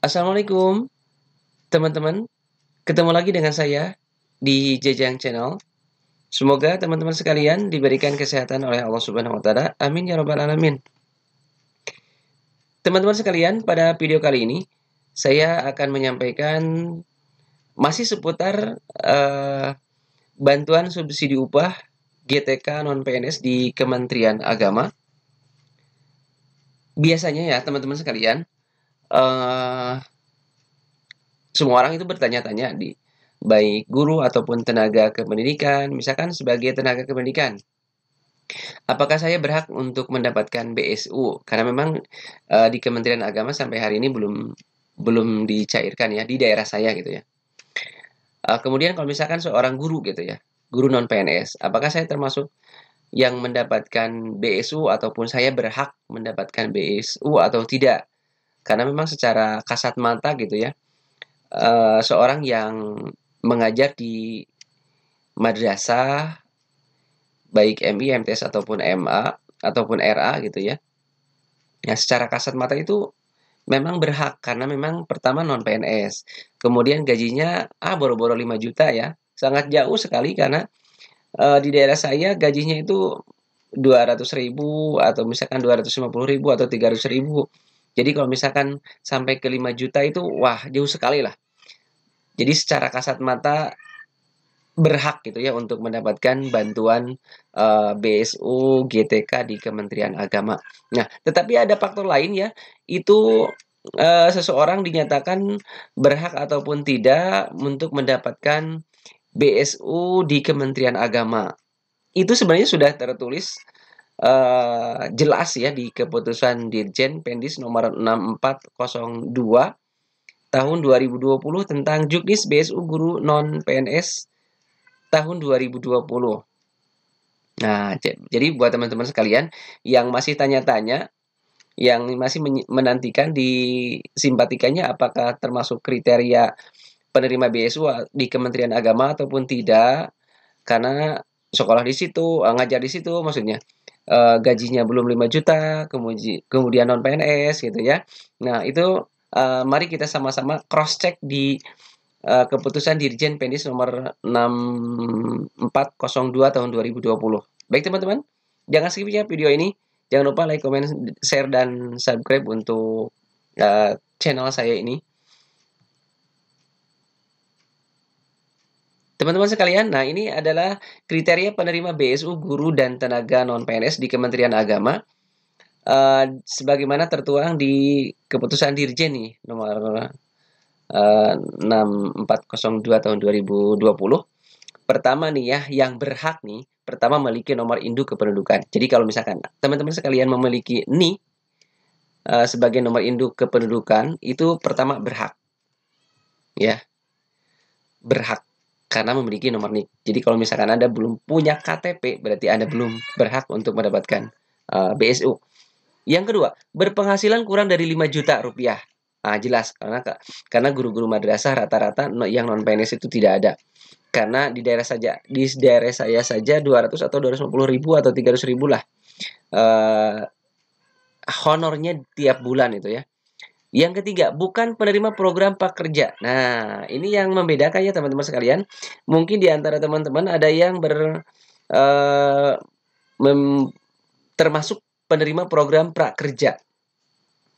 Assalamualaikum teman-teman, ketemu lagi dengan saya di Jejang Channel. Semoga teman-teman sekalian diberikan kesehatan oleh Allah Subhanahu wa taala. Amin ya rabbal alamin. Teman-teman sekalian, pada video kali ini saya akan menyampaikan masih seputar bantuan subsidi upah GTK non PNS di Kementerian Agama. Biasanya ya teman-teman sekalian, eh, semua orang itu bertanya-tanya di baik guru ataupun tenaga kependidikan, misalkan sebagai tenaga kependidikan, apakah saya berhak untuk mendapatkan BSU? Karena memang di Kementerian Agama sampai hari ini belum belum dicairkan ya di daerah saya gitu ya. Kemudian kalau misalkan seorang guru gitu ya, guru non PNS, apakah saya termasuk yang mendapatkan BSU ataupun saya berhak mendapatkan BSU atau tidak? Karena memang secara kasat mata gitu ya, seorang yang mengajar di madrasah baik MI, MTS ataupun MA ataupun RA gitu ya. Ya secara kasat mata itu memang berhak karena memang pertama non PNS. Kemudian gajinya boro-boro 5 juta ya. Sangat jauh sekali karena di daerah saya gajinya itu 200.000 atau misalkan 250.000 atau 300.000. Jadi kalau misalkan sampai ke 5 juta itu wah jauh sekali lah. Jadi secara kasat mata berhak gitu ya untuk mendapatkan bantuan BSU GTK di Kementerian Agama. Nah, tetapi ada faktor lain ya, itu seseorang dinyatakan berhak ataupun tidak untuk mendapatkan BSU di Kementerian Agama. Itu sebenarnya sudah tertulis jelas ya di keputusan Dirjen Pendis nomor 6402 tahun 2020 tentang Juknis BSU Guru Non PNS tahun 2020. Nah, jadi buat teman-teman sekalian yang masih tanya-tanya, yang masih menantikan disimpatikannya apakah termasuk kriteria penerima BSU di Kementerian Agama ataupun tidak, karena sekolah di situ, ngajar di situ maksudnya. Gajinya belum 5 juta, kemudian non PNS gitu ya. Nah, itu mari kita sama-sama cross check di keputusan Dirjen Pendis nomor 6402 tahun 2020. Baik teman-teman, jangan skip ya video ini. Jangan lupa like, comment, share, dan subscribe untuk channel saya ini. Teman-teman sekalian, nah ini adalah kriteria penerima BSU guru dan tenaga non-PNS di Kementerian Agama. Sebagaimana tertuang di keputusan Dirjen nih, nomor 6402 tahun 2020. Pertama nih ya, yang berhak nih, pertama memiliki nomor induk kependudukan. Jadi kalau misalkan teman-teman sekalian memiliki NIK sebagai nomor induk kependudukan, itu pertama berhak. Ya, berhak karena memiliki nomor NIK. Jadi kalau misalkan Anda belum punya KTP, berarti Anda belum berhak untuk mendapatkan BSU. Yang kedua, berpenghasilan kurang dari 5 juta rupiah. Nah, jelas karena guru-guru madrasah rata-rata yang non PNS itu tidak ada. Karena di daerah saya saja 200 atau 250.000 atau 300.000 lah honornya tiap bulan itu ya. Yang ketiga, bukan penerima program prakerja. Nah, ini yang membedakan ya teman-teman sekalian. Mungkin di antara teman-teman ada yang eh, termasuk penerima program prakerja.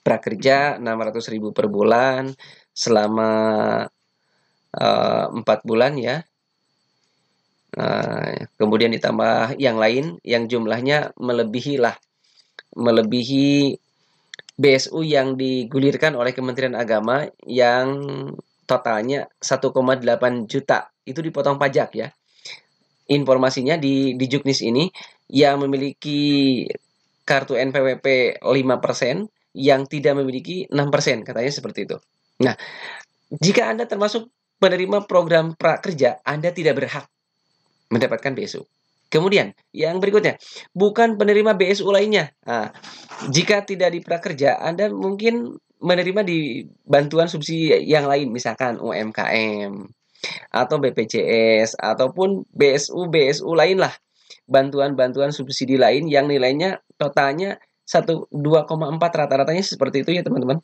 Prakerja 600.000 per bulan selama 4 bulan ya. Kemudian ditambah yang lain yang jumlahnya melebihi BSU yang digulirkan oleh Kementerian Agama yang totalnya 1,8 juta. Itu dipotong pajak ya. Informasinya di Juknis ini yang memiliki kartu NPWP 5%, yang tidak memiliki 6%, katanya seperti itu. Nah, jika Anda termasuk penerima program prakerja, Anda tidak berhak mendapatkan BSU. Kemudian, yang berikutnya, bukan penerima BSU lainnya. Nah, jika tidak di prakerja, Anda mungkin menerima di bantuan subsidi yang lain, misalkan UMKM, atau BPJS, ataupun BSU lain lah. Bantuan-bantuan subsidi lain yang nilainya totalnya 2,4 rata-ratanya seperti itu ya teman-teman.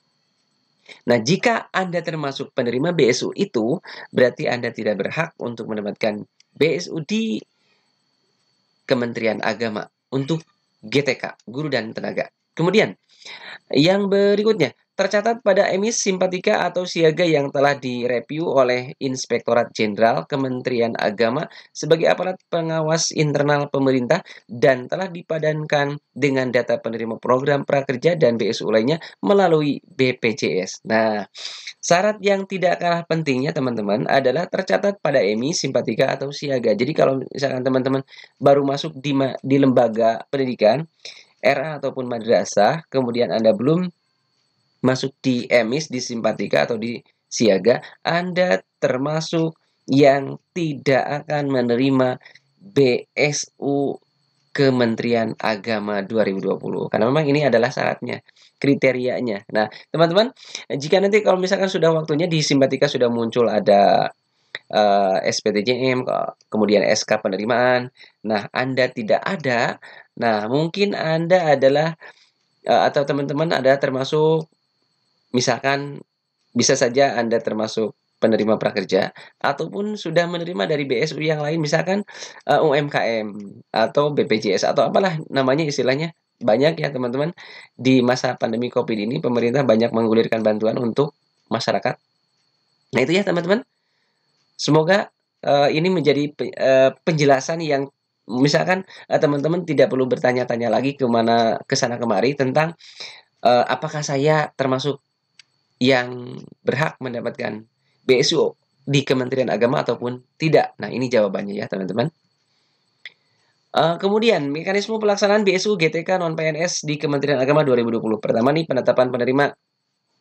Nah, jika Anda termasuk penerima BSU itu, berarti Anda tidak berhak untuk mendapatkan BSU di Kementerian Agama untuk GTK, Guru dan Tenaga. Kemudian, yang berikutnya, tercatat pada emis simpatika atau siaga yang telah direview oleh Inspektorat Jenderal Kementerian Agama sebagai aparat pengawas internal pemerintah dan telah dipadankan dengan data penerima program prakerja dan BSU lainnya melalui BPJS. Nah, syarat yang tidak kalah pentingnya teman-teman adalah tercatat pada emis simpatika atau siaga. Jadi kalau misalkan teman-teman baru masuk di lembaga pendidikan, RA ataupun madrasah, kemudian Anda belum masuk di emis, di simpatika atau di siaga, Anda termasuk yang tidak akan menerima BSU Kementerian Agama 2020. Karena memang ini adalah syaratnya, kriterianya. Nah, teman-teman, jika nanti kalau misalkan sudah waktunya di simpatika sudah muncul ada SPTJM, kemudian SK penerimaan. Nah, Anda tidak ada. Nah, mungkin Anda adalah atau teman-teman ada termasuk misalkan bisa saja Anda termasuk penerima prakerja ataupun sudah menerima dari BSU yang lain misalkan UMKM atau BPJS atau apalah namanya istilahnya. Banyak ya teman-teman di masa pandemi Covid ini pemerintah banyak menggulirkan bantuan untuk masyarakat. Nah, itu ya teman-teman. Semoga ini menjadi penjelasan yang misalkan teman-teman tidak perlu bertanya-tanya lagi ke sana kemari tentang apakah saya termasuk yang berhak mendapatkan BSU di Kementerian Agama ataupun tidak. Nah, ini jawabannya ya, teman-teman. Kemudian, mekanisme pelaksanaan BSU GTK non-PNS di Kementerian Agama 2020. Pertama nih, penetapan penerima.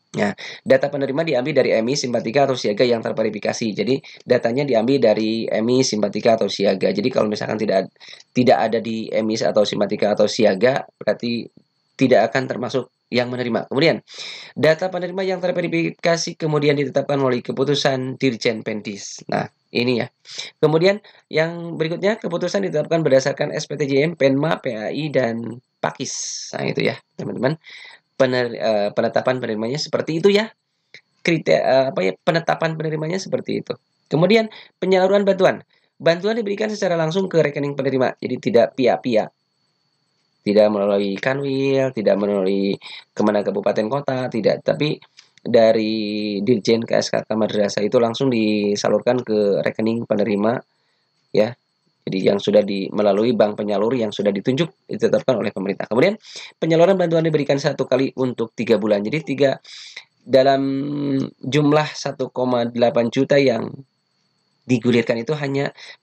Nah, data penerima diambil dari emis, simpatika, atau siaga yang terverifikasi. Jadi, datanya diambil dari emis, simpatika, atau siaga. Jadi, kalau misalkan tidak ada di emis atau simpatika atau siaga, berarti tidak akan termasuk yang menerima. Kemudian, data penerima yang terverifikasi kemudian ditetapkan melalui keputusan Dirjen Pendis. Nah, ini ya. Kemudian yang berikutnya keputusan ditetapkan berdasarkan SPTJM, Penma, PAI dan Pakis. Nah, itu ya, teman-teman. Penetapan penerimanya seperti itu ya. Penetapan penerimanya seperti itu. Kemudian penyaluran bantuan. Bantuan diberikan secara langsung ke rekening penerima. Jadi tidak pihak-pihak. Tidak melalui Kanwil, tidak melalui Kemenang Kabupaten Kota, tidak. Tapi dari Dirjen KSKK Madrasah itu langsung disalurkan ke rekening penerima ya. Jadi yang sudah melalui bank penyalur yang sudah ditetapkan oleh pemerintah. Kemudian penyaluran bantuan diberikan 1 kali untuk 3 bulan. Jadi dalam jumlah 1,8 juta yang digulirkan itu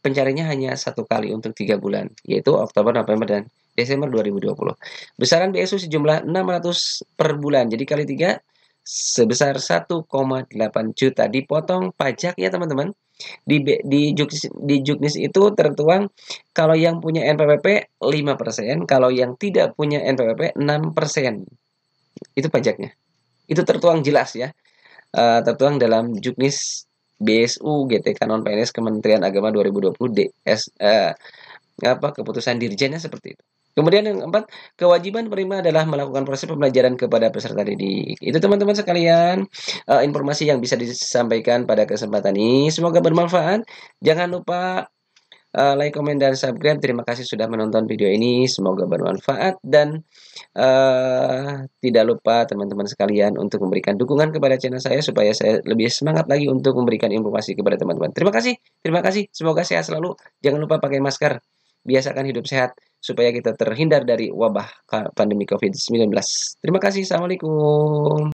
pencariannya hanya 1 kali untuk 3 bulan, yaitu Oktober, November, dan Desember 2020. Besaran BSU sejumlah 600 per bulan. Jadi kali 3 sebesar 1,8 juta. Dipotong pajak ya teman-teman. Di Juknis itu tertuang kalau yang punya NPWP 5%, kalau yang tidak punya NPWP 6%. Itu pajaknya. Itu tertuang jelas ya. Tertuang dalam Juknis BSU GTK non PNS Kementerian Agama 2020 keputusan dirjennya seperti itu. Kemudian yang keempat, kewajiban penerima adalah melakukan proses pembelajaran kepada peserta didik. Itu teman-teman sekalian, informasi yang bisa disampaikan pada kesempatan ini. Semoga bermanfaat. Jangan lupa like, komen, dan subscribe. Terima kasih sudah menonton video ini. Semoga bermanfaat dan tidak lupa teman-teman sekalian untuk memberikan dukungan kepada channel saya supaya saya lebih semangat lagi untuk memberikan informasi kepada teman-teman. Terima kasih. Semoga sehat selalu. Jangan lupa pakai masker. Biasakan hidup sehat supaya kita terhindar dari wabah pandemi COVID-19. Terima kasih. Assalamualaikum.